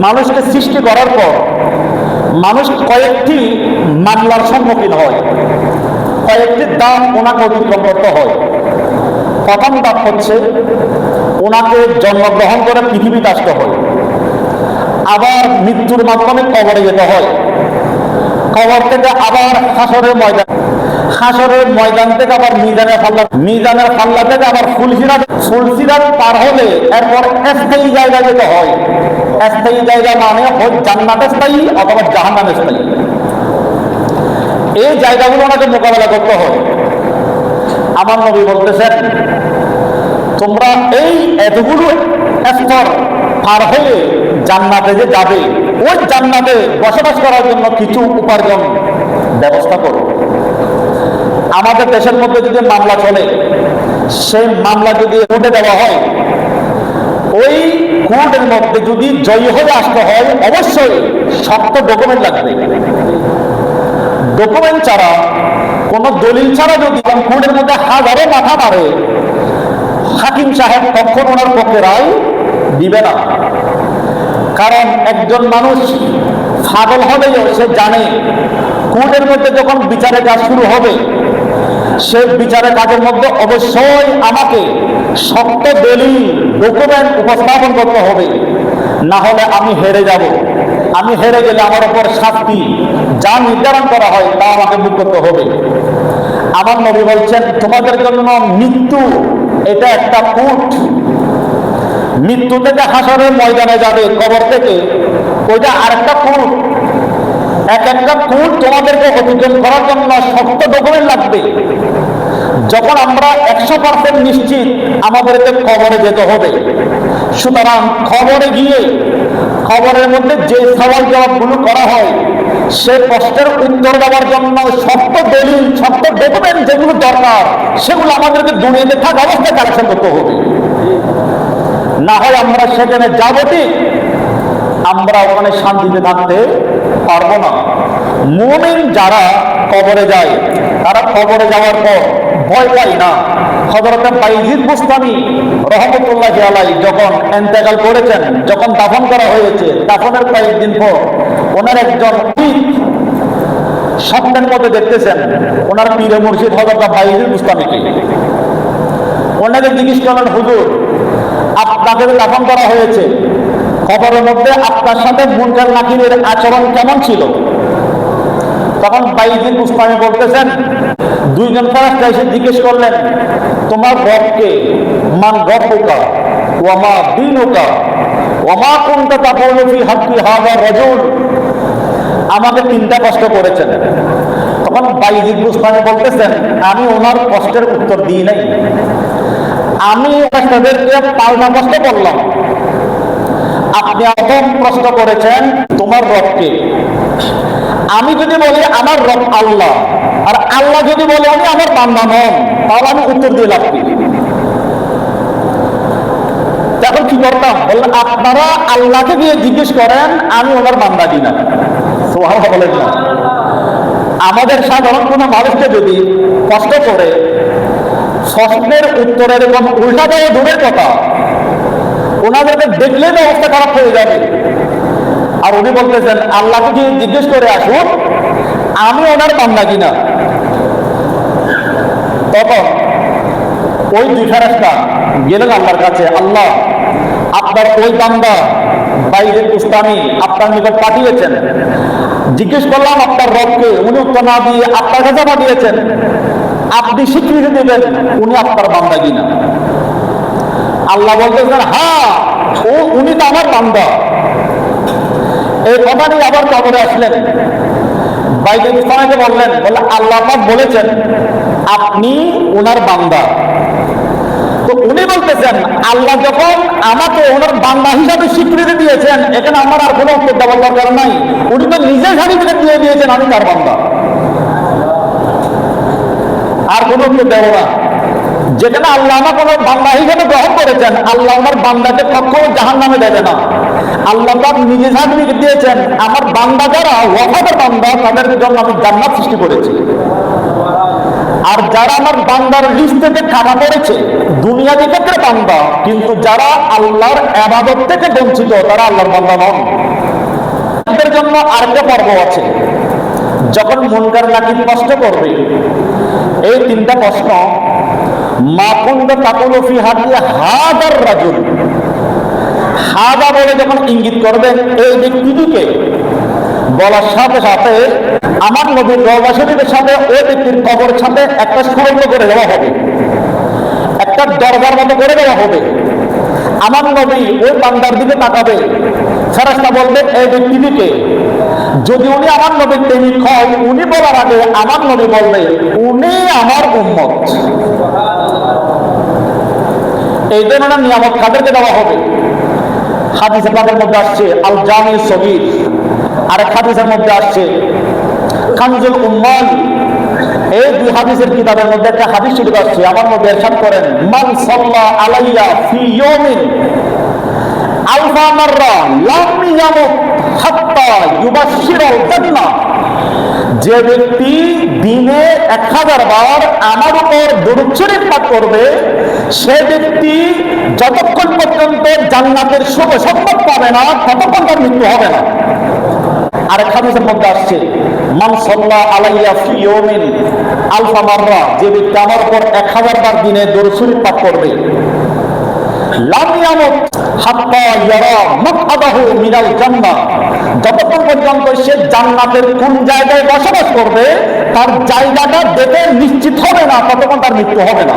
মানুষকে সৃষ্টি করার পর মানুষ কয়েকটি মামলার সম্মুখীন হয়, কয়েকটি ধাপ ওনাকে অতিক্রম করতে হয়। প্রথম ধাপ হচ্ছে ওনাকে জন্মগ্রহণ করে পৃথিবীতে আসতে হয়, আবার মৃত্যুর মাধ্যমে কবরে যেতে হয়, কবর থেকে আবার হাসরের ময়দান, হাসরের ময়দান থেকে আবার মিজানের পাল্লা, মিজানের পাল্লা থেকে আবার ফুলসিরাত, ফুলসিরাত পার হলে এরপর স্থায়ী জায়গায় যেতে হয়। স্থায়ী জায়গা মানে হয় জান্নাত স্থায়ী অথবা জাহান্নাম স্থায়ী। এই জায়গাগুলো ওনাকে মোকাবেলা করতে হয়। আমার নবী বলতেছেন, তোমরা এই এতগুলো স্তর পার হয়ে জান্নাতে যে যাবে, ওই জান্নাতে বসবাস করার জন্য কিছু উপার্জন ব্যবস্থা করো। আমাদের দেশের মধ্যে যদি মামলা চলে, সেই মামলা যদি কোর্টে দেওয়া হয়, ওই কোর্টের মধ্যে যদি জয়ী হয়ে আসতে হয়, অবশ্যই শক্ত ডকুমেন্ট লাগবে। ডকুমেন্ট ছাড়া, কোন দলিল ছাড়া যদি কোর্টের মধ্যে হাজারো মাথা মারে, হাকিম সাহেব তখন ওনার পক্ষে রায় দিবে না। কারণ একজন মানুষ পাগল হলেও সে জানে কোর্টের মধ্যে যখন বিচারের কাজ শুরু হবে, সে বিচারের কাজের মধ্যে অবশ্যই আমাকে শক্ত দলিল ডকুমেন্ট উপস্থাপন করতে হবে, না হলে আমি হেরে যাব। আমি হেরে গেলে আমার উপর শাস্তি যা নির্ধারণ করা হয় তা আমাকে ভোগ করতে হবে। আমার নবী বলছেন, তোমাদের জন্য মৃত্যু এটা একটা কোর্ট। মৃত্যু থেকে হাসরের ময়দানে যাবে, কবর থেকে ওইটা আরেকটা কোর্ট। এক একটা কোর্ট তোমাদেরকে অতিক্রম করার জন্য শক্ত ডকুমেন্ট লাগবে। যখন আমরা 100% নিশ্চিত আমাদেরকে কবরে যেতে হবে, সুতরাং খবরে গিয়ে খবরের মধ্যে যে সওয়াল জবাবগুলো করা হয়, সে প্রশ্নের উত্তর দেওয়ার জন্য শক্ত দলিল, শক্ত ডকুমেন্ট যেগুলো দরকার, সেগুলো আমাদেরকে দুনিয়াতে থাকা অবস্থায় কালেকশন করতে হবে। না হয় আমরা সেখানে যাব, ঠিক আমরা ওখানে শান্তিতে থাকতে পারবো না। মুমিন যারা কবরে যায়, তারা কবরে যাওয়ার পর ভয় পায় না। হযরত বাইজিদ বুস্তামি রহমতুল্লাহি আলাইহি যখন ইন্তেকাল করেছেন, যখন দাফন করা হয়েছে, দাফনের কয়েকদিন পর ওনার একজন স্বপ্নের মধ্যে দেখতেছেন ওনার পীরে মুর্শিদ হযরত বাইজিদ বুস্তামিকে। ওনাকে জিজ্ঞেস করলেন, হুজুর আপনাকে দাফন করা হয়েছে, কবরের মধ্যে আপনার সাথে মুনকার নাকিরের আচরণ কেমন ছিল? তখন বাইজিদ বুস্তামি বলতেছেন, দুইজন ফেরেশতা এসে জিজ্ঞেস করলেন, তোমার রবকে? মান রব্বুকা ওয়া মা দীনুকা ওয়া মা কুনতা তাকুলু ফি হাক্কি হাযা রাজুল। আমাকে তিনটা প্রশ্ন করেছেন। তখন বাইজিদ বুস্তামি বলতেছেন, আমি ওনার প্রশ্নের উত্তর দিই নাই, আমি তাদেরকে পাল্টা প্রশ্ন করলাম। আপনি প্রথম প্রশ্ন করেছেন তোমার রবকে। আমি যদি বলি আমার রব আল্লাহ, আর আল্লাহ যদি বলে আমি আমার বান্দা নন, তাহলে আমি উত্তর দিয়ে লাভ কি? এখন কি করতাম? বললেন আপনারা আল্লাহকে গিয়ে জিজ্ঞেস করেন, আমি ওনার বান্দা কিনা। সুবহানাল্লাহ বলেন না। আমাদের সাধারণ কোনো মানুষকে যদি কষ্ট করে প্রশ্নের উত্তরের এবং উল্টা দেওয়া দূরের কথা, ওনাদেরকে দেখলে তো অবস্থা খারাপ হয়ে যাবে। আর উনি বলতেছেন আল্লাহকে গিয়ে জিজ্ঞেস করে আসুন আমি ওনার বান্দা কিনা। তখন ওই দুই ফেরেশতা গেলেন আল্লাহর কাছে, আল্লাহ আপনার ওই বান্দা বাইজিদ বুস্তামি আপনার নিকট পাঠিয়েছেন, জিজ্ঞেস করলাম আপনার রবকে, উনি উত্তর না দিয়ে আপনার কাছে পাঠিয়েছেন, আপনি স্বীকৃতি দেবেন উনি আপনার বান্দা কিনা। আল্লাহ বলতেছেন, হ্যাঁ উনি তো আমার বান্দা। এই কথা নিয়ে আবার কবরে আসলেন, বাইজিদ বুস্তামিকে বললেন, আল্লাহ পাক বলেছেন আপনি ওনার বান্দা। তো উনি বলতেছেন আল্লাহ যখন আমাকে ওনার বান্দা হিসাবে স্বীকৃতি দিয়েছেন, এখানে আমার আর কোনো উত্তর দেওয়ার দরকার নাই। উনি তো নিজে সার্টিফিকেট দিয়ে দিয়েছেন আমি তার বান্দা, আর কোনো উত্তর দেব না। যেখানে আল্লাহ আমাকে ওনার বান্দা হিসাবে গ্রহণ করেছেন, আল্লাহ ওনার বান্দাকে কখনো জাহান্নামে দেবে না। আল্লাহ পাক নিজে সার্টিফিকেট দিয়েছেন আমার বান্দা যারা ওয়াফাতের বান্দা, তাদের জন্য আমি জান্নাত সৃষ্টি করেছি। আর যারা আমার বান্দার লিস্ট থেকে কাটা পড়েছে দুনিয়াবি ক্ষেত্রে বান্দা, কিন্তু যারা আল্লাহর ইবাদত থেকে বঞ্চিত তারা আল্লাহর বান্দা নন। তাদের জন্য আরেকটা পর্ব আছে, যখন মুনকার নাকির প্রশ্ন করবে এই তিনটা প্রশ্ন, মা কুনতা তাকুলু ফি হাদার রাজুল, হাদা বলে যখন ইঙ্গিত করবেন এই ব্যক্তিটিকে, বলার সাথে সাথে আমার নবীর রওজা শরীফের সাথে ওই ব্যক্তির কবরের সাথে একটা সুরঙ্গ করে দেওয়া হবে, একটা দরজার মতো করে দেওয়া হবে। আমার নবী ওই বান্দার দিকে তাকাবে, ফেরেশতা বলবে এই ব্যক্তিটিকে, যদি উনি আমার নবীর প্রেমিক হয় উনি বলার আগে আমার নবী বলবে উনি আমার উম্মত। এই ধরনের নিয়ামত কাদেরকে দেওয়া হবে? হাদিসে পাকের মধ্যে আসছে আল জামি সগীর, আরেক হাদিসের মধ্যে আসছে কানজুল উম্মাল। এই দুই হাদিসের কিতাবের মধ্যে একটা হাদিস শরীফ আসছে, আমার নবী ইরশাদ করেন মান সাল্লা আলাইয়া ফি ইয়াউমিন আলফা মাররা লাম ইয়ামুত হাত্তা ইউবাশশিরাল জান্নাহ, যে ব্যক্তি দিনে 1000 বার আমার উপর দরুদ শরীফ পাঠ করবে সে ব্যক্তি যতক্ষণ পর্যন্ত জান্নাতের শুভ সংবাদ পাবে না ততক্ষণ তার মৃত্যু হবে না। আরেক হাদিসের মধ্যে আসছে মান সাল্লা আলাইয়া ফি ইয়াউমিন আলফা মাররা, যে ব্যক্তি আমার উপর 1000 বার দিনে দরুদ শরীফ পাঠ করবে লাম ইয়ামুত হাত্তা ইয়ারা মাকআদাহু মিনাল জান্নাহ, যতক্ষণ পর্যন্ত সে জান্নাতের কোন জায়গায় বসবাস করবে তার জায়গাটা দেখে নিশ্চিত হবে না ততক্ষণ তার মৃত্যু হবে না।